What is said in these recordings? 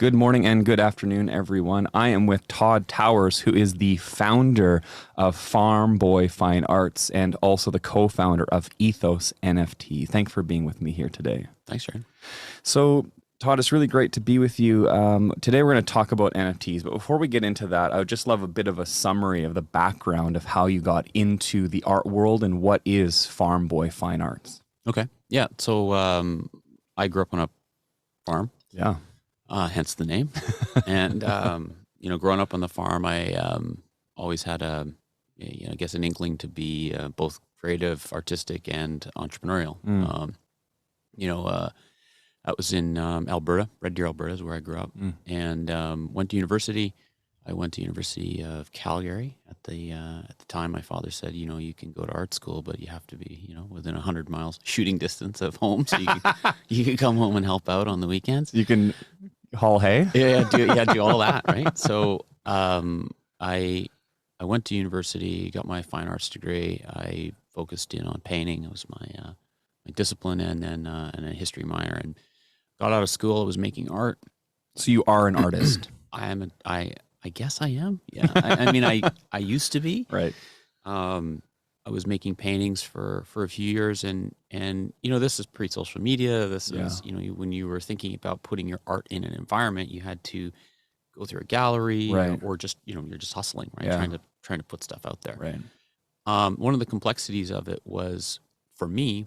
Good morning and good afternoon, everyone. I am with Todd Towers, who is the founder of Farm Boy Fine Arts and also the co-founder of Ethos NFT. Thanks for being with me here today. Thanks, Sharon. So, Todd, it's really great to be with you. Today we're going to talk about NFTs, but before we get into that, I would just love a bit of a summary of the background of how you got into the art world and what is Farm Boy Fine Arts. Okay. Yeah. So I grew up on a farm. Yeah. Hence the name. And growing up on the farm, I always had I guess an inkling to be both creative, artistic, and entrepreneurial. I was in Alberta. Red Deer, Alberta is where I grew up, and went to university. I went to University of Calgary at the time. My father said, you can go to art school, but you have to be, within 100 miles shooting distance of home, so you can come home and help out on the weekends. You can haul hay. Do all that, right? So I went to university, got my fine arts degree. I focused in on painting. It was my discipline, and then and a history minor. And got out of school. I was making art. So you are an artist. I guess I am. Yeah. I used to be. Right. I was making paintings for a few years, and this is pre-social media. This is when you were thinking about putting your art in an environment, you had to go through a gallery, right, or just you're just hustling, right? Yeah. Trying to put stuff out there. Right. One of the complexities of it was, for me,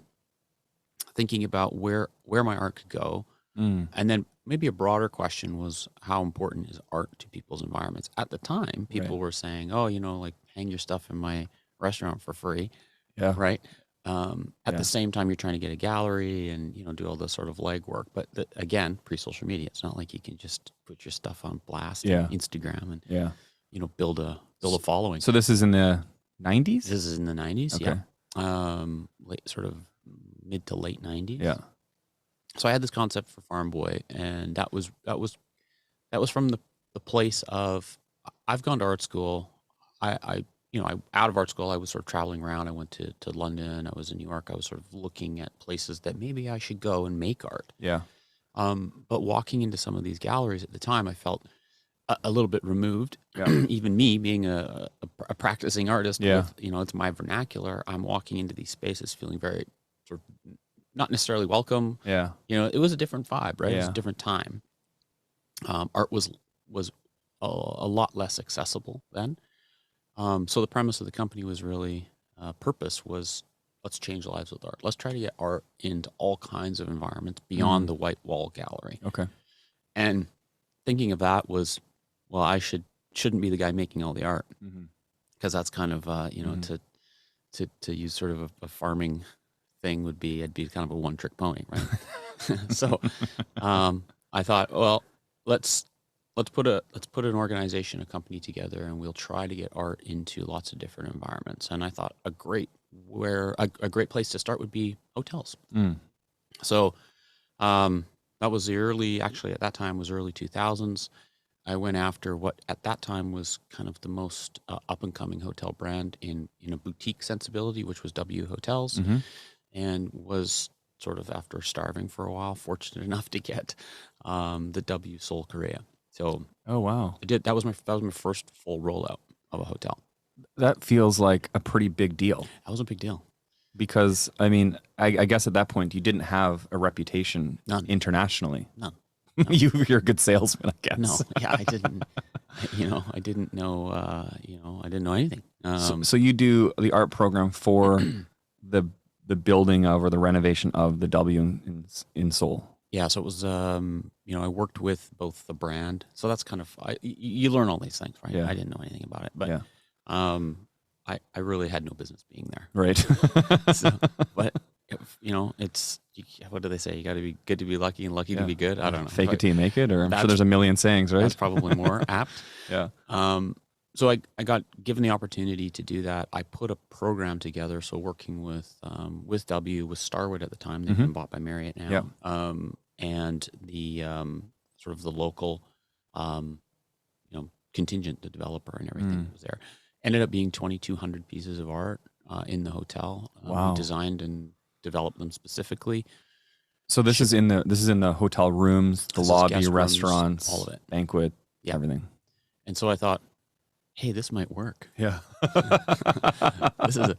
thinking about where my art could go, and then maybe a broader question was, how important is art to people's environments? At the time, people were saying, oh, like hang your stuff in my restaurant for free. Yeah. Right. At the same time, you're trying to get a gallery and, do all the sort of legwork. But again, pre-social media, it's not like you can just put your stuff on blast on Instagram and, build a following. So this is in the 90s? This is in the 90s. Okay. Yeah. Sort of mid to late 90s. Yeah. So I had this concept for Farm Boy, and that was from the place of, I've gone to art school. I out of art school, I was sort of traveling around. I went to London. I was in New York. I was sort of looking at places that maybe I should go and make art. Yeah. But walking into some of these galleries at the time, I felt a little bit removed. Yeah. Even me being a practicing artist, with, it's my vernacular. I'm walking into these spaces feeling very sort of not necessarily welcome. Yeah. It was a different vibe, right? Yeah. It was a different time. Art was a lot less accessible then. So the premise of the company was really, purpose was, let's change lives with art. Let's try to get art into all kinds of environments beyond the white wall gallery. Okay. And thinking of that was, well, I shouldn't be the guy making all the art, because that's kind of, to use sort of a farming thing would be, I'd be kind of a one-trick pony, right? So I thought, well, let's put an organization, a company together, and we'll try to get art into lots of different environments. And I thought a great place to start would be hotels. So that was at that time was early 2000s. I went after what at that time was kind of the most up and coming hotel brand in a boutique sensibility, which was W Hotels, and was sort of, after starving for a while, fortunate enough to get the W Seoul, Korea. So, oh wow, I did. That was my first full rollout of a hotel. That feels like a pretty big deal. That was a big deal, because I guess at that point you didn't have a reputation internationally. None. You're a good salesman, I guess. No, yeah, I didn't. I didn't know. I didn't know anything. So you do the art program for the building of, or the renovation of, the W in Seoul. Yeah, so it was, I worked with both the brand. So that's kind of, you learn all these things, right? Yeah. I didn't know anything about it, but I really had no business being there. Right. But, it's, what do they say? You got to be good to be lucky and lucky to be good. I don't know. Fake it till you make it, or I'm sure there's a million sayings, right? That's probably more apt. Yeah. So I got given the opportunity to do that. I put a program together. So working with W, with Starwood at the time, they've been bought by Marriott now. Yeah. And the sort of the local, contingent, the developer and everything was there. Ended up being 2,200 pieces of art in the hotel. Wow. We designed and developed them specifically. So this is in the hotel rooms, the This is lobby, guest rooms, restaurants, all of it. banquet, Yeah. everything. And so I thought, hey, this might work. Yeah. This is,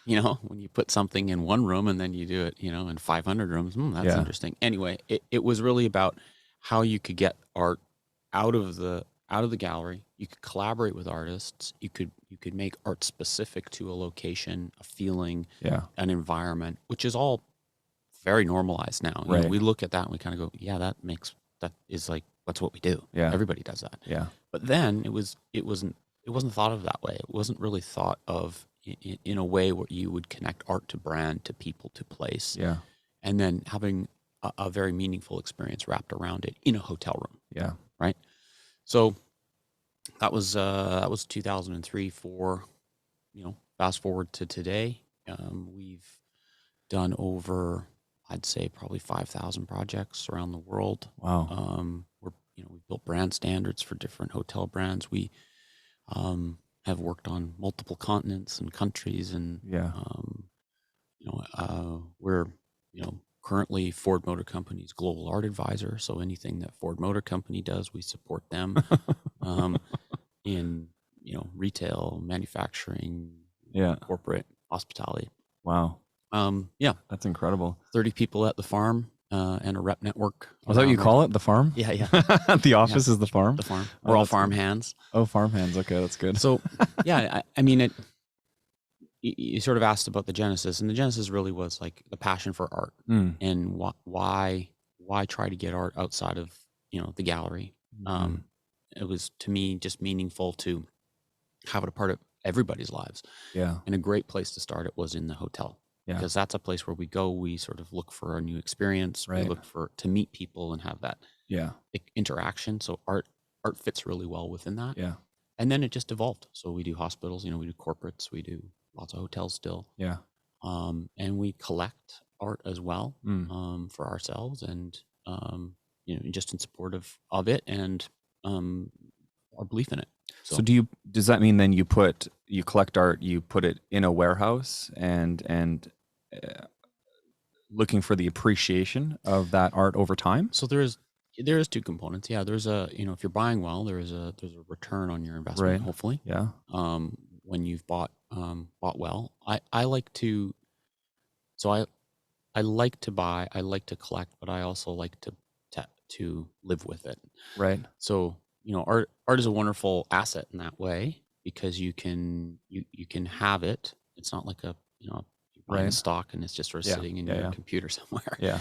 when you put something in one room and then you do it, in 500 rooms, that's Yeah. interesting. Anyway, it was really about how you could get art out of the gallery. You could collaborate with artists. You could make art specific to a location, a feeling, Yeah. an environment, which is all very normalized now. Right. We look at that and we kind of go, yeah, that is like, that's what we do. Yeah. Everybody does that. Yeah. But then it wasn't thought of that way. It wasn't really thought of in a way where you would connect art to brand, to people, to place. Yeah. And then having a very meaningful experience wrapped around it in a hotel room. Yeah. Right. So that was 2003, 4, fast forward to today. We've done over, I'd say, probably 5,000 projects around the world. Wow. We've built brand standards for different hotel brands. We have worked on multiple continents and countries, and Yeah. we're currently Ford Motor Company's global art advisor. So anything that Ford Motor Company does, we support them in retail, manufacturing, Yeah. corporate, hospitality. Wow. Yeah, That's incredible. 30 people at the farm and a rep network. Was that what you call it? The farm? Yeah, yeah. The office is the farm? The farm. Oh, We're all that's farm good. hands. Oh, farm hands. Okay, that's good. So, yeah, I mean, you sort of asked about the genesis, and the genesis really was like the passion for art and why try to get art outside of, the gallery. It was, to me, just meaningful to have it a part of everybody's lives. Yeah. And a great place to start it was in the hotel. Yeah. Because that's a place where we go, we sort of look for a new experience. Right. We look to meet people and have that interaction. So art fits really well within that. Yeah. And then it just evolved. So we do hospitals, we do corporates, we do lots of hotels still. Yeah. And we collect art as well for ourselves and, just in support of it and our belief in it. So does that mean then you collect art, you put it in a warehouse and looking for the appreciation of that art over time? So there is two components. Yeah, there's if you're buying well, there's a return on your investment, Right. hopefully. Yeah. When you've bought well. I like to buy, I like to collect, but I also like to live with it. Right. So, art is a wonderful asset in that way because you can have it. It's not like you're buying a stock and it's just sort of sitting in your computer somewhere. Yeah.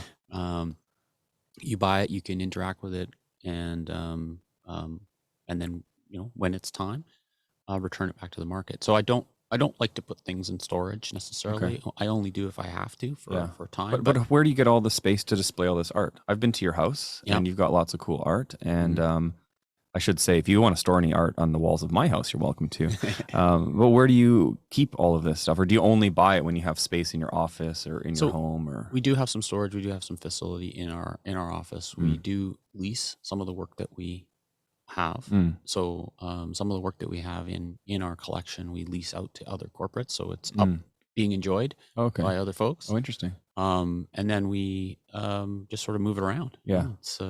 You buy it, you can interact with it, and then when it's time, return it back to the market. So I don't like to put things in storage necessarily. Okay. I only do if I have to for time. But where do you get all the space to display all this art? I've been to your house and you've got lots of cool art. And I should say, if you want to store any art on the walls of my house, you're welcome to. But where do you keep all of this stuff? Or do you only buy it when you have space in your office or in your home? Or we do have some storage. We do have some facility in our office. We do lease some of the work that we have. So some of the work that we have in our collection, we lease out to other corporates. So it's up being enjoyed by other folks. Oh, interesting. And then we just sort of move it around. Yeah. It's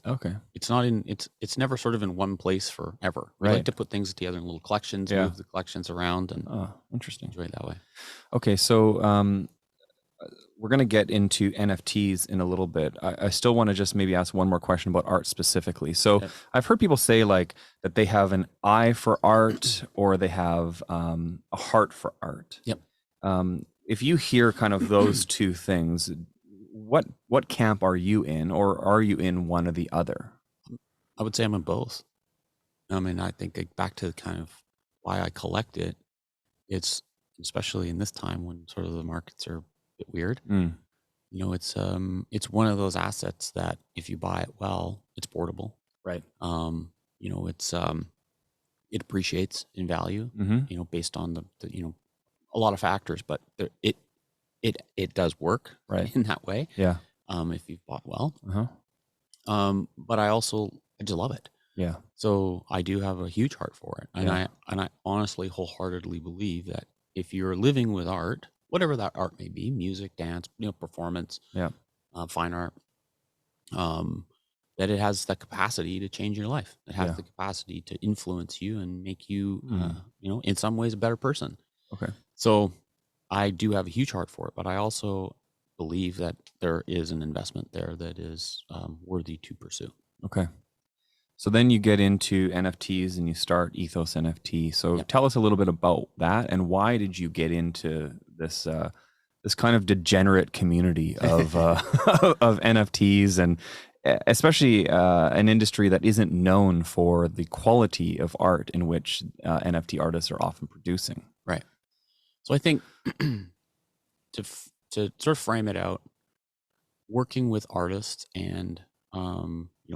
okay. It's not it's never sort of in one place forever. We like to put things together in little collections, move the collections around, and interesting. enjoy it that way. Okay, so we're going to get into NFTs in a little bit. I still want to just maybe ask one more question about art specifically. So I've heard people say like that they have an eye for art or they have a heart for art. Yep. If you hear kind of those two things, what camp are you in, or are you in one or the other? I would say I'm in both. I mean, I think back to kind of why I collect it. It's especially in this time when sort of the markets are a bit weird. It's one of those assets that if you buy it well, it's portable. Right. It appreciates in value. Based on the a lot of factors, but it does work in that way. Yeah. If you've bought well. But I just love it. Yeah. So I do have a huge heart for it. And I honestly wholeheartedly believe that if you're living with art, whatever that art may be, music, dance, performance, fine art, that it has the capacity to change your life. It has Yeah. the capacity to influence you and make you, Mm. in some ways, a better person. Okay. So I do have a huge heart for it, but I also believe that there is an investment there that is worthy to pursue. Okay. So then you get into NFTs and you start Ethos NFT. So Yep. tell us a little bit about that, and why did you get into this kind of degenerate community of of NFTs, and especially an industry that isn't known for the quality of art in which NFT artists are often producing. Right. So I think to sort of frame it out, working with artists and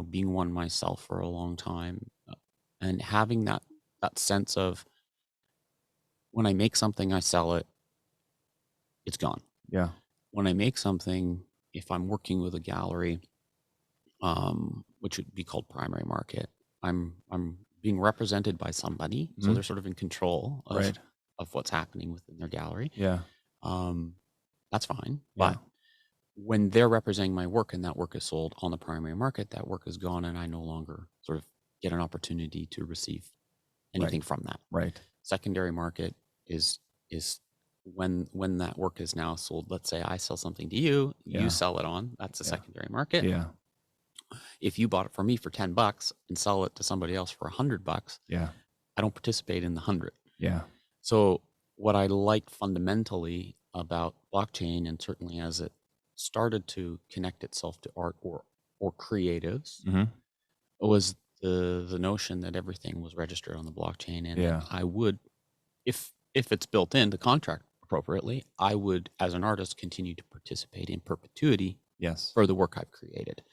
being one myself for a long time, and having that sense of when I make something, I sell it, it's gone. Yeah. When I make something, if I'm working with a gallery, which would be called primary market, I'm being represented by somebody, so Mhm. they're sort of in control of Right. what's happening within their gallery. Yeah. That's fine, Yeah. but when they're representing my work and that work is sold on the primary market, that work is gone, and I no longer sort of get an opportunity to receive anything from that. Right. Secondary market is when that work is now sold. Let's say I sell something to you, Yeah. you sell it on. That's a Yeah. secondary market. Yeah. If you bought it from me for $10 and sell it to somebody else for $100, Yeah. I don't participate in the 100. Yeah. So what I liked fundamentally about blockchain, and certainly as it started to connect itself to art or creatives, Mm-hmm. was the notion that everything was registered on the blockchain, and Yeah. that I would, if it's built in the contract appropriately, I would, as an artist, continue to participate in perpetuity Yes. for the work I've created.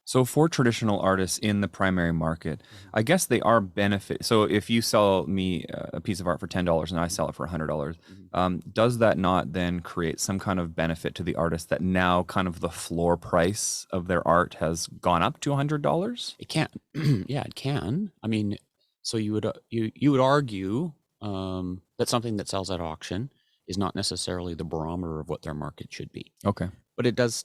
So for traditional artists in the primary market, I guess they are benefit. So if you sell me a piece of art for $10 and I sell it for $100, does that not then create some kind of benefit to the artist that now kind of the floor price of their art has gone up to $100? It can, yeah, it can. I mean, so you would you would argue that something that sells at auction is not necessarily the barometer of what their market should be, Okay. but it does.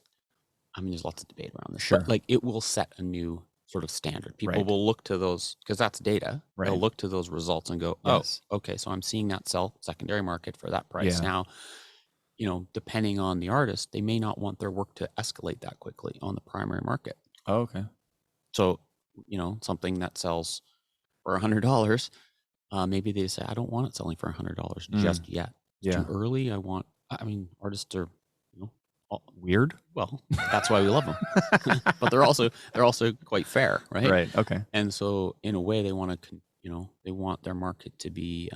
I mean, there's lots of debate around this. Sure. But like, it will set a new sort of standard. People Right. will look to those, because that's data. Right. They'll look to those results and go, Yes. oh, okay, so I'm seeing that sell secondary market for that price. Yeah. Now, depending on the artist, they may not want their work to escalate that quickly on the primary market. Oh, okay. So, something that sells for $100, maybe they say, I don't want it selling for $100 just yet. It's Yeah. too early. I mean, artists are, Weird. well, that's why we love them. But they're also quite fair, right? Right. Okay. And so, in a way, they want to, they want their market to be,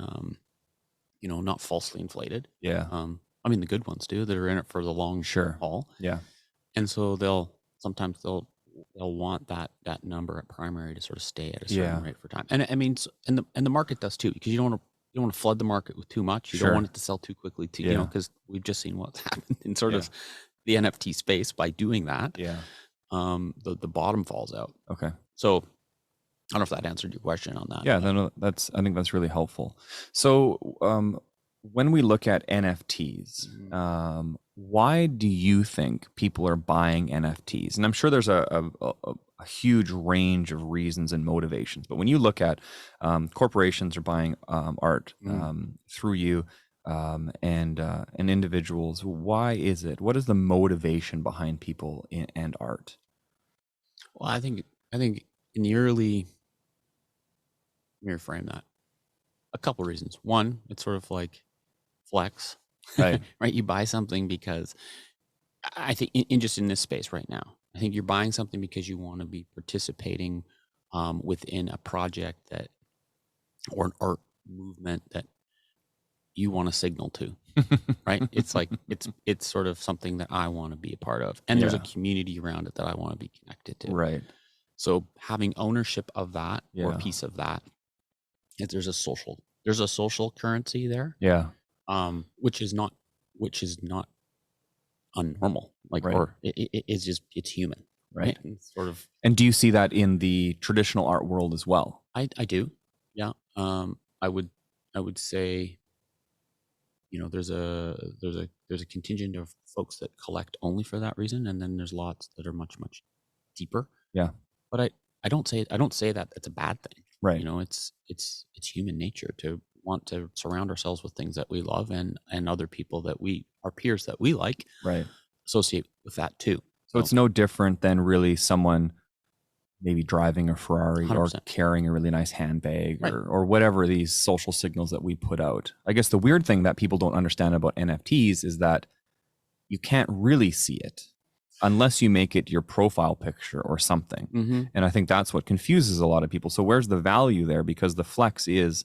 not falsely inflated. Yeah. I mean, the good ones do, that are in it for the long haul. Yeah. And so they'll want that number at primary to sort of stay at a certain rate for time. And I mean, and the market does too, because you don't want to flood the market with too much. You don't want it to sell too quickly too, because we've just seen what's happened in sort of the NFT space by doing that. Yeah. The bottom falls out. Okay. So I don't know if that answered your question on that. Yeah, no, I think that's really helpful. So when we look at NFTs, why do you think people are buying NFTs? And I'm sure there's a huge range of reasons and motivations. But when you look at corporations are buying art through you and individuals, why is it? What is the motivation behind people and art? Well, I think in the early, let me reframe that. A couple reasons. One, it's sort of like flex, Right? right? You buy something because I think in just in this space right now, I think you're buying something because you want to be participating within a project or an art movement that you want to signal to, right? It's like it's sort of something that I want to be a part of, and there's a community around it that I want to be connected to. Right. So having ownership of that or a piece of that, there's a social currency there. Yeah. Which is not unnormal, like, or it's human, right? And sort of. And do you see that in the traditional art world as well? I do, yeah. I would say there's a contingent of folks that collect only for that reason, and then there's lots that are much deeper. Yeah. But I don't say that it's a bad thing. Right. It's human nature to want to surround ourselves with things that we love, and other people that our peers that we like, Right. associate with that too. So it's no different than really someone maybe driving a Ferrari 100%. or carrying a really nice handbag, Right. or whatever these social signals that we put out. I guess the weird thing that people don't understand about NFTs is that you can't really see it unless you make it your profile picture or something. Mm-hmm. And I think that's what confuses a lot of people. So where's the value there? Because the flex is,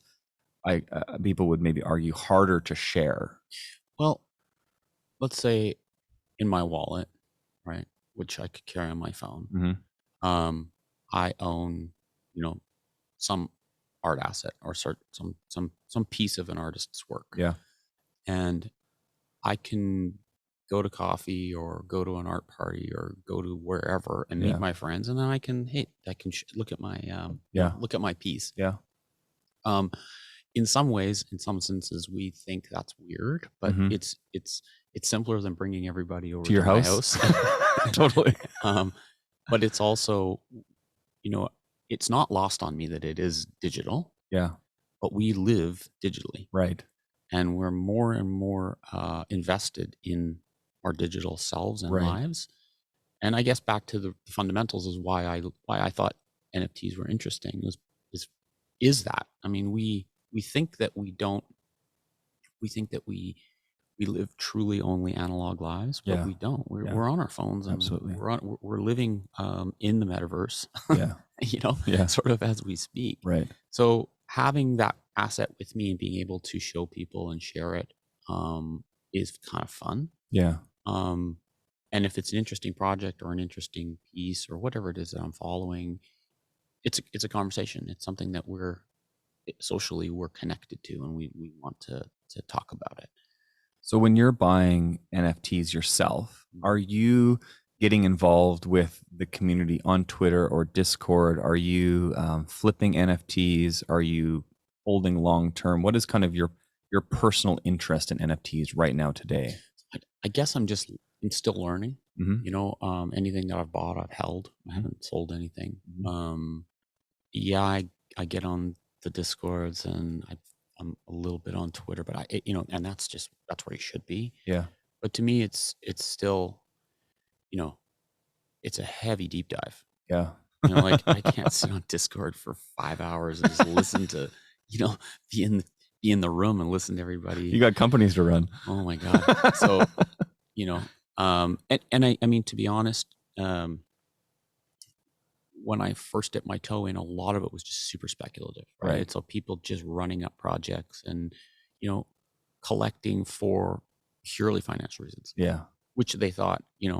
people would maybe argue, harder to share. Well, let's say in my wallet, right, which I could carry on my phone, Mm-hmm. I own, some art asset or some piece of an artist's work. Yeah. And I can go to coffee or go to an art party or go to wherever and meet my friends, and then I can look at my look at my piece. Yeah. In some ways, in some senses, we think that's weird, but it's simpler than bringing everybody over to your my house. house. Totally. But it's also, it's not lost on me that it is digital. Yeah. But we live digitally. Right. And we're more and more invested in our digital selves and lives. And I guess back to the fundamentals is why I thought NFTs were interesting is that, I mean, we think that we live truly only analog lives, but we don't. We're on our phones, and absolutely, we're living in the metaverse. Sort of as we speak. Right. So having that asset with me and being able to show people and share it is kind of fun. Yeah. And if it's an interesting project or an interesting piece or whatever it is that I'm following, it's a conversation. It's something that we're connected to, and we want to talk about it. So when you're buying NFTs yourself, are you getting involved with the community on Twitter or Discord? Are you flipping NFTs? Are you holding long term? What is kind of your personal interest in NFTs right now today? I guess I'm still learning. Anything that I've bought, I've held. I haven't sold anything. I get on the Discords, and I'm a little bit on Twitter, but and that's where you should be. Yeah. But to me, it's still, it's a heavy deep dive. Yeah. Like I can't sit on Discord for 5 hours and just listen to, be in the room and listen to everybody. You got companies to run. Oh my God. So, and I mean, to be honest, when I first dipped my toe in, a lot of it was just super speculative, right? So people just running up projects and, collecting for purely financial reasons. Yeah. Which they thought, you're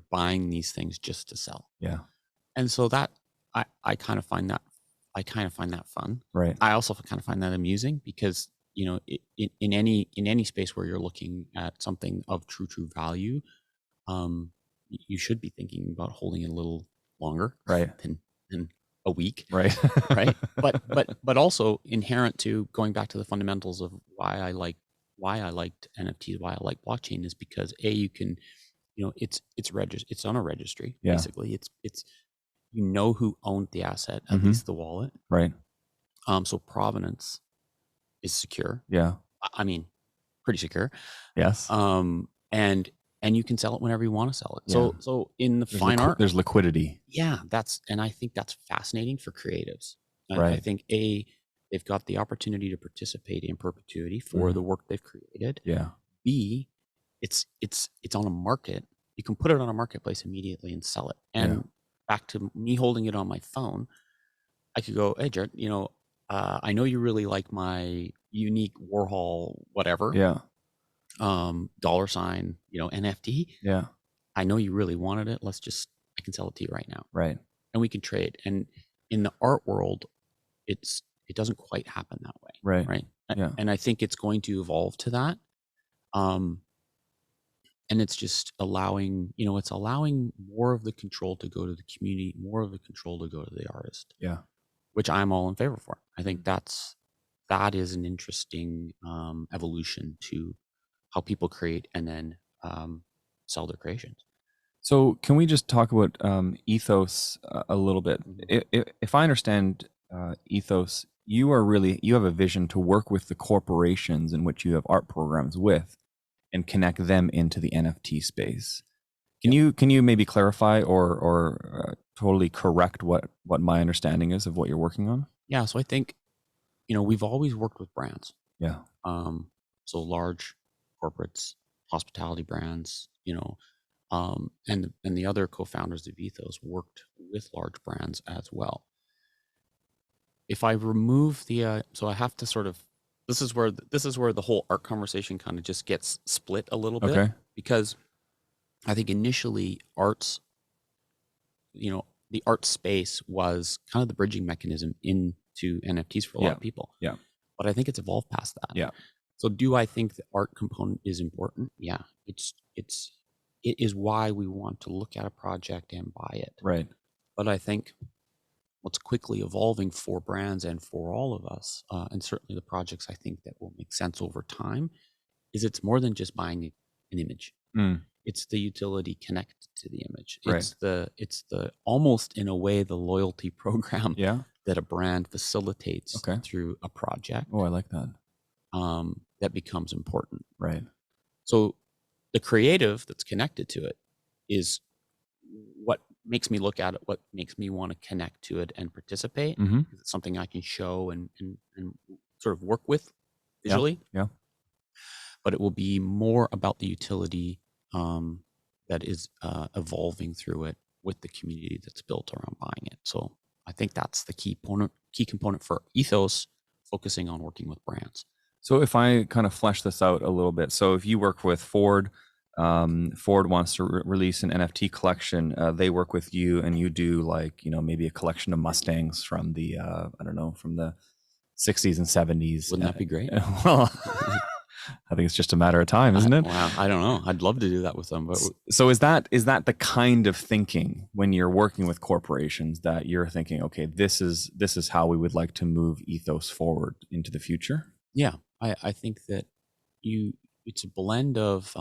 buying these things just to sell. Yeah. And so that I kind of find that fun. Right. I also kind of find that amusing because, in any space where you're looking at something of true value, you should be thinking about holding it a little longer, right, than a week, right, right. But also inherent to going back to the fundamentals of why I liked NFTs, why I like blockchain is because you can, it's on a registry. Yeah. Basically, it's who owned the asset, at least the wallet, right. So provenance is secure. Yeah. I mean, pretty secure. Yes. And you can sell it whenever you want to sell it. Yeah. So in the fine art, there's liquidity. Yeah, and I think that's fascinating for creatives. Right. I think they've got the opportunity to participate in perpetuity for the work they've created. Yeah. B, it's on a market. You can put it on a marketplace immediately and sell it. And back to me holding it on my phone, I could go, hey, Jared, I know you really like my unique Warhol whatever. Yeah. $, NFT. Yeah. I know you really wanted it. I can sell it to you right now. Right. And we can trade. And in the art world, it doesn't quite happen that way. Right. Right. Yeah. And I think it's going to evolve to that. And it's just allowing more of the control to go to the community, more of the control to go to the artist. Yeah. Which I'm all in favor for. I think that's that is an interesting evolution to how people create and then sell their creations. So can we just talk about Ethos a little bit? If I understand Ethos, you have a vision to work with the corporations in which you have art programs with and connect them into the NFT space. Can you maybe clarify or totally correct what my understanding is of what you're working on? Yeah, so I think, we've always worked with brands. Yeah. So large corporates, hospitality brands, and the other co-founders of Ethos worked with large brands as well. If I remove so I have to sort of, this is where the whole art conversation kind of just gets split a little bit. Okay. Because I think initially the art space was kind of the bridging mechanism into NFTs for a lot of people. Yeah. But I think it's evolved past that. Yeah. So do I think the art component is important? Yeah. It is why we want to look at a project and buy it. Right. But I think what's quickly evolving for brands and for all of us, and certainly the projects I think that will make sense over time, is it's more than just buying an image. It's the utility connected to the image. Right. It's the almost in a way the loyalty program that a brand facilitates through a project. Oh, I like that. That becomes important. Right. So the creative that's connected to it is what makes me look at it, what makes me want to connect to it and participate. It's something I can show and sort of work with visually. Yeah. But it will be more about the utility that is evolving through it with the community that's built around buying it. So I think that's the key component for Ethos, focusing on working with brands. So if I kind of flesh this out a little bit, so if you work with Ford, Ford wants to release an NFT collection. They work with you, and you do maybe a collection of Mustangs from the from the 60s and 70s. Wouldn't that be great? Well, I think it's just a matter of time, isn't it? Wow, I don't know. I'd love to do that with them. But so is that the kind of thinking when you're working with corporations that you're thinking, okay, this is how we would like to move Ethos forward into the future? Yeah, I think that it's a blend of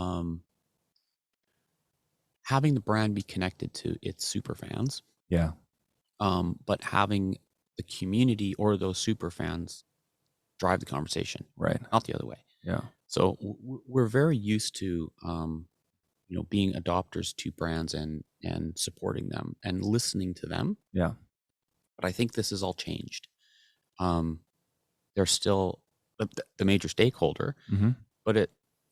having the brand be connected to its super fans. Yeah. But having the community or those super fans drive the conversation. Right. Not the other way. Yeah. So we're very used to, being adopters to brands and supporting them and listening to them. Yeah. But I think this has all changed. They're still the major stakeholder, but I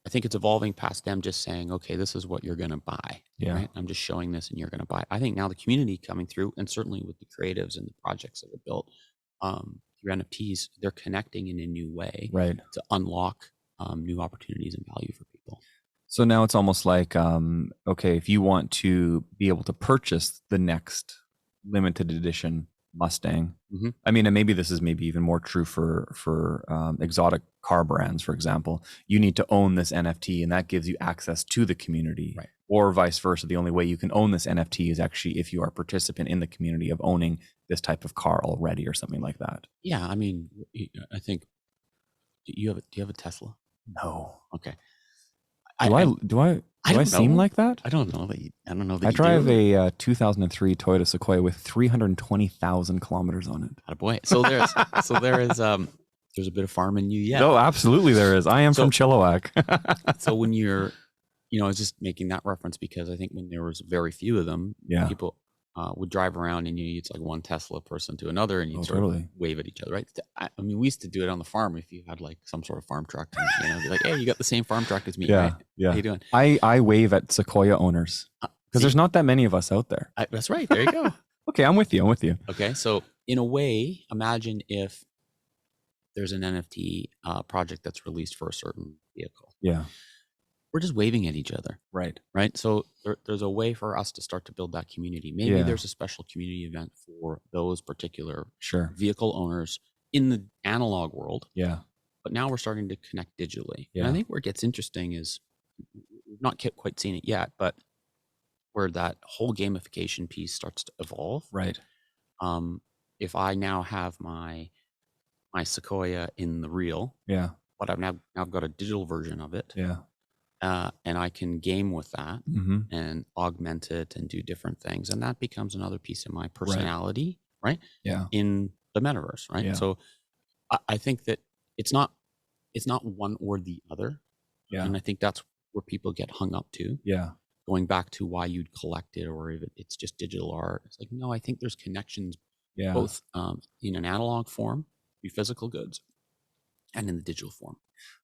think it's evolving past them just saying, okay, this is what you're going to buy. Yeah. Right? I'm just showing this and you're going to buy. I think now the community coming through, and certainly with the creatives and the projects that are built through NFTs, they're connecting in a new way to unlock new opportunities and value for people. So now it's almost like, okay, if you want to be able to purchase the next limited edition Mustang, I mean, and maybe this is even more true for exotic car brands, for example, you need to own this NFT, and that gives you access to the community, right? Or vice versa. The only way you can own this NFT is actually if you are a participant in the community of owning this type of car already, or something like that. Yeah, I mean, I think do you have a Tesla? No. Okay. Do I seem like that? I don't know that. I don't know that. I drive a 2003 Toyota Sequoia with 320,000 kilometers on it. Attaboy. So there's a bit of farm in you yet. No, absolutely there is. I am from Chilliwack. So when you're, I was just making that reference because I think when there was very few of them, people would drive around and it's like one Tesla person to another, and you'd sort of wave at each other, right? I mean, we used to do it on the farm if you had like some sort of farm truck, and, be like, hey, you got the same farm truck as me, right? Yeah. How you doing? I wave at Sequoia owners because there's not that many of us out there. That's right. There you go. Okay, I'm with you. Okay, so in a way, imagine if there's an NFT project that's released for a certain vehicle. Yeah. We're just waving at each other. Right. So there's a way for us to start to build that community. Maybe there's a special community event for those particular vehicle owners in the analog world. Yeah. But now we're starting to connect digitally. Yeah. And I think where it gets interesting is we've not quite seen it yet, but where that whole gamification piece starts to evolve. Right. If I now have my my Sequoia in the real, Yeah. but I've got a digital version of it, Yeah. and I can game with that Mm-hmm. and augment it and do different things, and that becomes another piece of my Right. personality, right? Yeah. In the metaverse, right? Yeah. So I think that it's not one or the other, Yeah. and I think that's where people get hung up to. Yeah. Going back to why you'd collect it, or if it's just digital art. It's like, no, I think there's connections Yeah. both in an analog form, be physical goods, and in the digital form.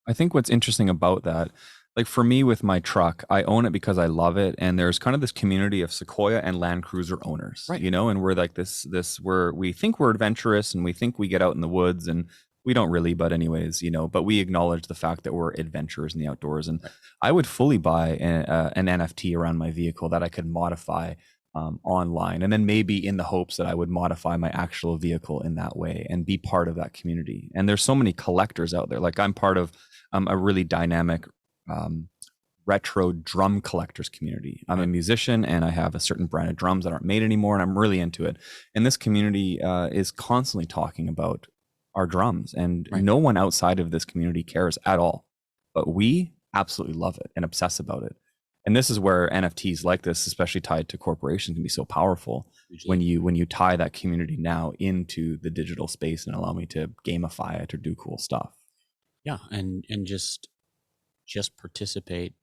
I think what's interesting about that, like for me with my truck, I own it because I love it, and there's kind of this community of Sequoia and Land Cruiser owners, Right. you know, and we're like we think we're adventurous and we think we get out in the woods, and we don't really, but anyways, you know, but we acknowledge the fact that we're adventurers in the outdoors, and Right. I would fully buy an NFT around my vehicle that I could modify online, and then maybe in the hopes that I would modify my actual vehicle in that way and be part of that community. And there's so many collectors out there. Like I'm part of a really dynamic retro drum collectors community. I'm a musician and I have a certain brand of drums that aren't made anymore, and I'm really into it. And this community is constantly talking about our drums, and no one outside of this community cares at all. But we absolutely love it and obsess about it. And this is where NFTs like this, especially tied to corporations, can be so powerful. Usually. When you tie that community now into the digital space and allow me to gamify it or do cool stuff. Yeah, and just participate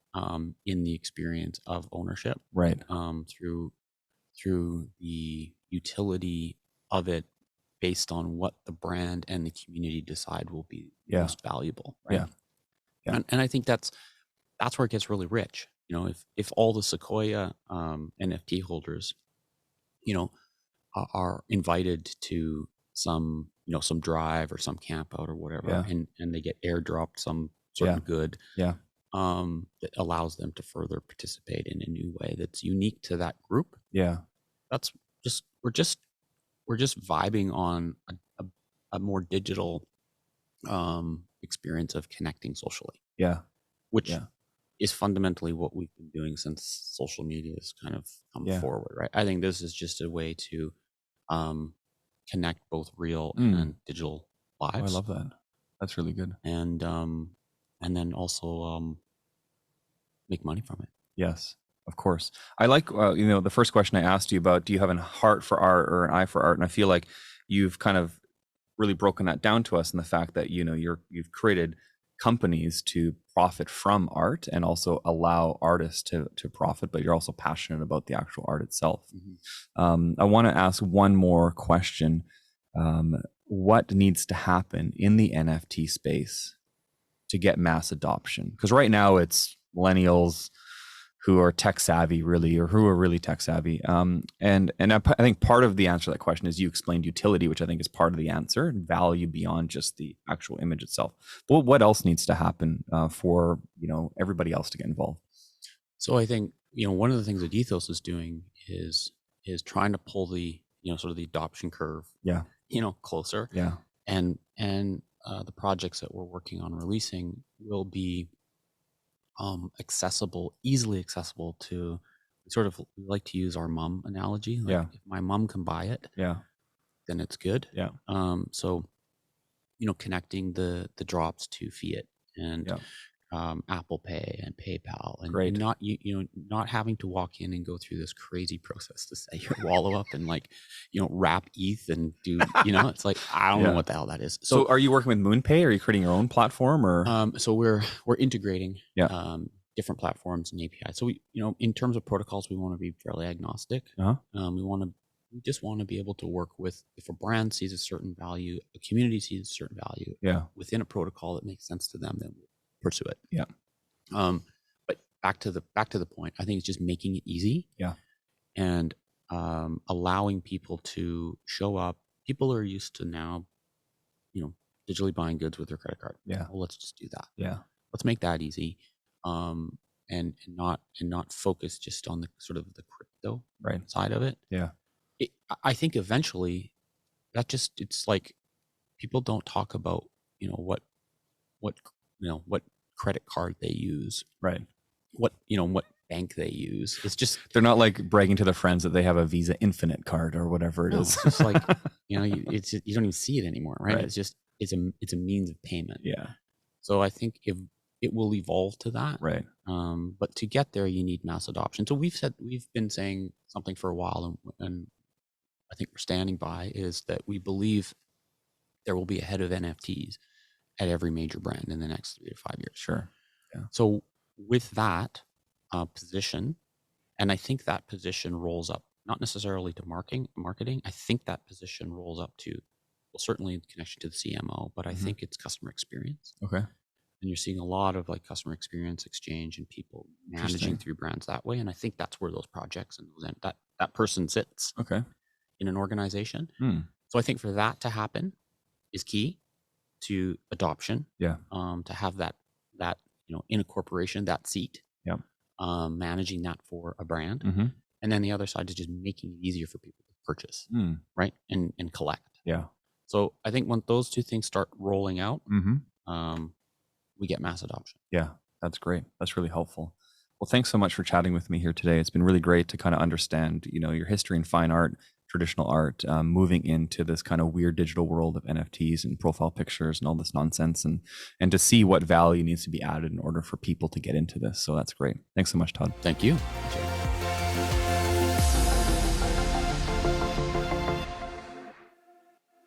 in the experience of ownership, right? Through the utility of it, based on what the brand and the community decide will be most valuable, right? Yeah. And I think that's where it gets really rich. You know, if all the Sequoia NFT holders, you know, are invited to some drive or some camp out or whatever, and they get airdropped some certain good, that allows them to further participate in a new way that's unique to that group. Yeah, that's just we're just vibing on a more digital experience of connecting socially. Yeah, which is fundamentally what we've been doing since social media has kind of come forward, right? I think this is just a way to connect both real and digital lives. Oh, I love that. That's really good. And then also make money from it. Yes, of course. I like, you know, the first question I asked you about, do you have a heart for art or an eye for art? And I feel like you've kind of really broken that down to us in the fact that, you know, you've created companies to profit from art and also allow artists to profit, but you're also passionate about the actual art itself. I want to ask one more question. What needs to happen in the NFT space to get mass adoption? Because right now it's millennials who are tech savvy, really, or who are really tech savvy. And I think part of the answer to that question is you explained utility, which I think is part of the answer, and value beyond just the actual image itself. But what else needs to happen for, you know, everybody else to get involved? So I think, you know, one of the things that Ethos is doing is trying to pull the, you know, sort of the adoption curve, you know, closer. Yeah. And the projects that we're working on releasing will be easily accessible to, sort of, we like to use our mom analogy. Like if my mom can buy it, then it's good. So, you know, connecting the drops to fiat and Apple Pay and PayPal, and not not having to walk in and go through this crazy process to set your wallet up and, like, you know, wrap ETH and do, you know, it's like, I don't know what the hell that is. So are you working with MoonPay? Are you creating your own platform, or? So we're integrating different platforms and APIs. So we, you know, in terms of protocols, we want to be fairly agnostic. We just want to be able to work with, if a brand sees a certain value, a community sees a certain value within a protocol that makes sense to them, then we'll pursue it. But back to the point, I think it's just making it easy. And allowing people to show up. People are used to now, you know, digitally buying goods with their credit card. Well, let's just do that. Let's make that easy. And not focus just on the sort of the crypto side of it. I think eventually that just, it's like, people don't talk about, you know, what credit card they use, what, you know, what bank they use. It's just, they're not like bragging to their friends that they have a Visa Infinite card or whatever it is. It's just like, you know, you don't even see it anymore, right? it's a means of payment. Yeah. So I think if it will evolve to that, Right. but to get there, you need mass adoption. So we've been saying something for a while, and I think we're standing by is that we believe there will be a head of NFTs at every major brand in the next 3 to 5 years. Sure. Yeah. So with that position, and I think that position rolls up not necessarily to marketing. I think that position rolls up to, well, certainly in connection to the CMO, but I think it's customer experience. Okay. And you're seeing a lot of like customer experience exchange and people managing through brands that way. And I think that's where those projects and that person sits Okay. in an organization. So I think for that to happen is key to adoption. Yeah. To have that in a corporation, that seat. Yeah. Managing that for a brand. And then the other side is just making it easier for people to purchase, right? And collect. Yeah. So I think when those two things start rolling out, we get mass adoption. Yeah, that's great. That's really helpful. Well, thanks so much for chatting with me here today. It's been really great to kind of understand, your history in fine art, traditional art, moving into this kind of weird digital world of NFTs and profile pictures and all this nonsense, and to see what value needs to be added in order for people to get into this. So that's great. Thanks so much, Todd. Thank you.